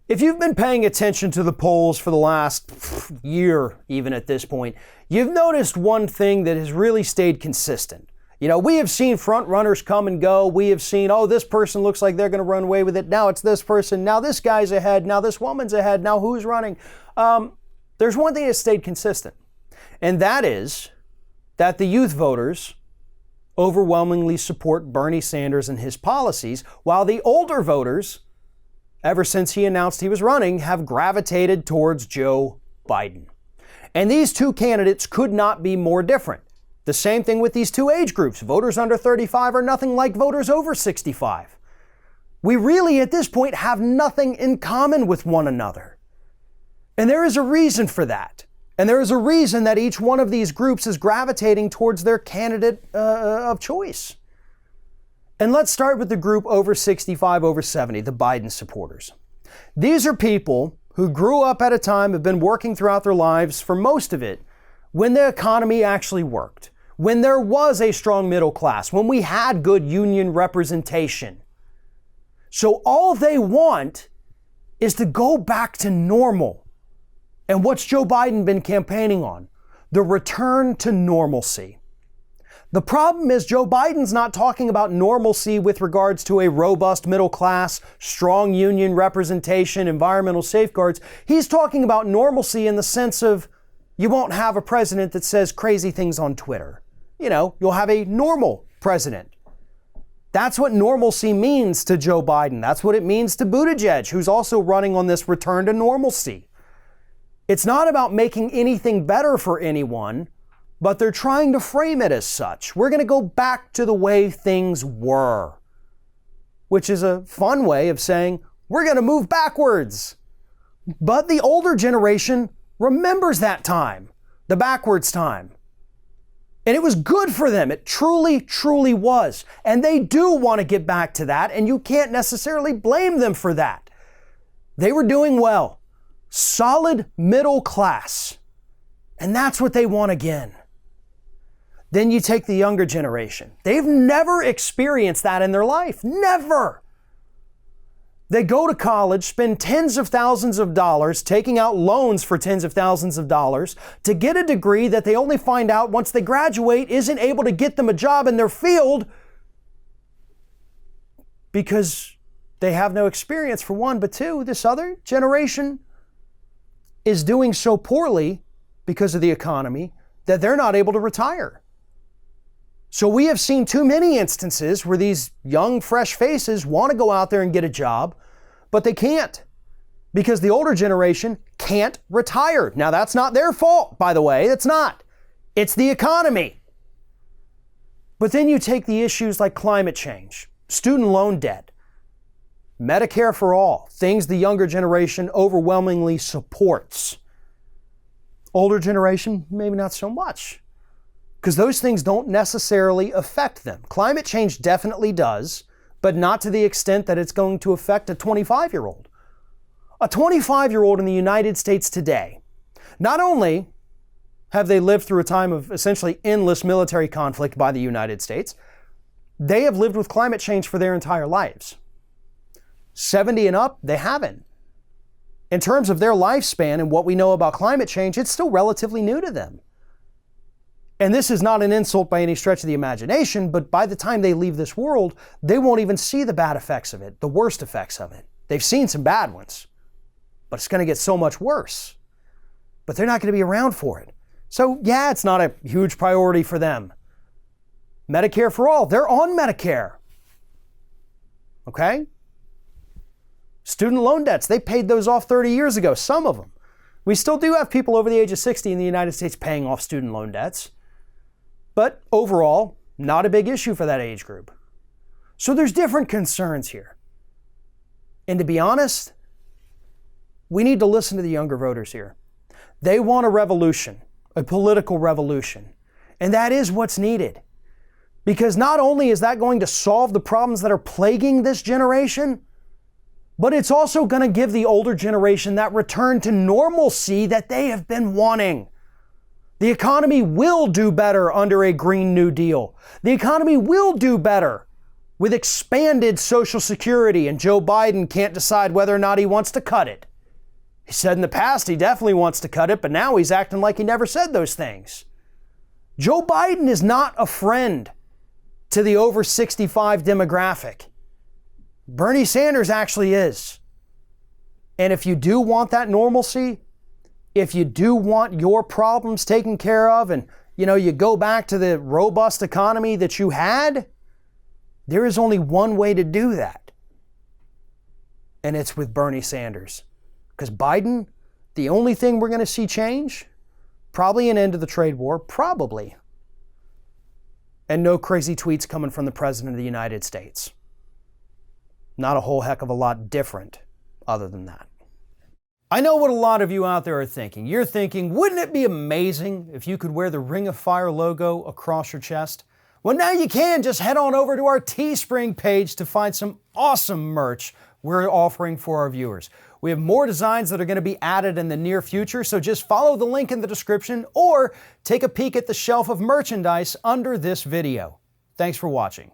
If you've been paying attention to the polls for the last year, even at this point, you've noticed one thing that has really stayed consistent. You know, we have seen front runners come and go. We have seen, oh, this person looks like they're going to run away with it. Now it's this person. Now this guy's ahead. Now this woman's ahead. Now who's running? There's one thing that stayed consistent, and that is that the youth voters overwhelmingly support Bernie Sanders and his policies, while the older voters, ever since he announced he was running, have gravitated towards Joe Biden. And these two candidates could not be more different. The same thing with these two age groups. Voters under 35 are nothing like voters over 65. We really, at this point, have nothing in common with one another. And there is a reason for that. And there is a reason that each one of these groups is gravitating towards their candidate of choice. And let's start with the group over 65, over 70, the Biden supporters. These are people who grew up at a time, have been working throughout their lives for most of it, when the economy actually worked, when there was a strong middle class, when we had good union representation. So all they want is to go back to normal. And what's Joe Biden been campaigning on? The return to normalcy. The problem is Joe Biden's not talking about normalcy with regards to a robust middle class, strong union representation, environmental safeguards. He's talking about normalcy in the sense of you won't have a president that says crazy things on Twitter. You know, you'll have a normal president. That's what normalcy means to Joe Biden. That's what it means to Buttigieg, who's also running on this return to normalcy. It's not about making anything better for anyone, but they're trying to frame it as such. We're going to go back to the way things were, which is a fun way of saying we're going to move backwards. But the older generation remembers that time, the backwards time. And it was good for them. It truly, truly was. And they do want to get back to that, and you can't necessarily blame them for that. They were doing well. Solid middle class. And that's what they want again. Then you take the younger generation. They've never experienced that in their life. Never. They go to college, spend tens of thousands of dollars, taking out loans for tens of thousands of dollars to get a degree that they only find out once they graduate isn't able to get them a job in their field because they have no experience, for one. But two, this other generation is doing so poorly because of the economy that they're not able to retire. So we have seen too many instances where these young, fresh faces want to go out there and get a job, but they can't because the older generation can't retire. Now, that's not their fault, by the way. It's not. It's the economy. But then you take the issues like climate change, student loan debt, Medicare for all, things the younger generation overwhelmingly supports. Older generation, maybe not so much, because those things don't necessarily affect them. Climate change definitely does, but not to the extent that it's going to affect a 25-year-old. A 25-year-old in the United States today, not only have they lived through a time of essentially endless military conflict by the United States, they have lived with climate change for their entire lives. 70 and up, they haven't. In terms of their lifespan and what we know about climate change, it's still relatively new to them. And this is not an insult by any stretch of the imagination, but by the time they leave this world, they won't even see the bad effects of it, the worst effects of it. They've seen some bad ones, but it's going to get so much worse. But they're not going to be around for it. So yeah, it's not a huge priority for them. Medicare for all, they're on Medicare. Okay? Student loan debts, they paid those off 30 years ago, some of them. We still do have people over the age of 60 in the United States paying off student loan debts. But overall, not a big issue for that age group. So there's different concerns here. And to be honest, we need to listen to the younger voters here. They want a revolution, a political revolution. And that is what's needed. Because not only is that going to solve the problems that are plaguing this generation, but it's also going to give the older generation that return to normalcy that they have been wanting. The economy will do better under a Green New Deal. The economy will do better with expanded Social Security, and Joe Biden can't decide whether or not he wants to cut it. He said in the past he definitely wants to cut it, but now he's acting like he never said those things. Joe Biden is not a friend to the over 65 demographic. Bernie Sanders actually is. And if you do want that normalcy, if you do want your problems taken care of, and you go back to the robust economy that you had, there is only one way to do that. And it's with Bernie Sanders. Because Biden, the only thing we're going to see change, probably an end to the trade war, probably. And no crazy tweets coming from the President of the United States. Not a whole heck of a lot different other than that. I know what a lot of you out there are thinking. You're thinking, wouldn't it be amazing if you could wear the Ring of Fire logo across your chest? Well, now you can. Just head on over to our Teespring page to find some awesome merch we're offering for our viewers. We have more designs that are going to be added in the near future, so just follow the link in the description or take a peek at the shelf of merchandise under this video. Thanks for watching.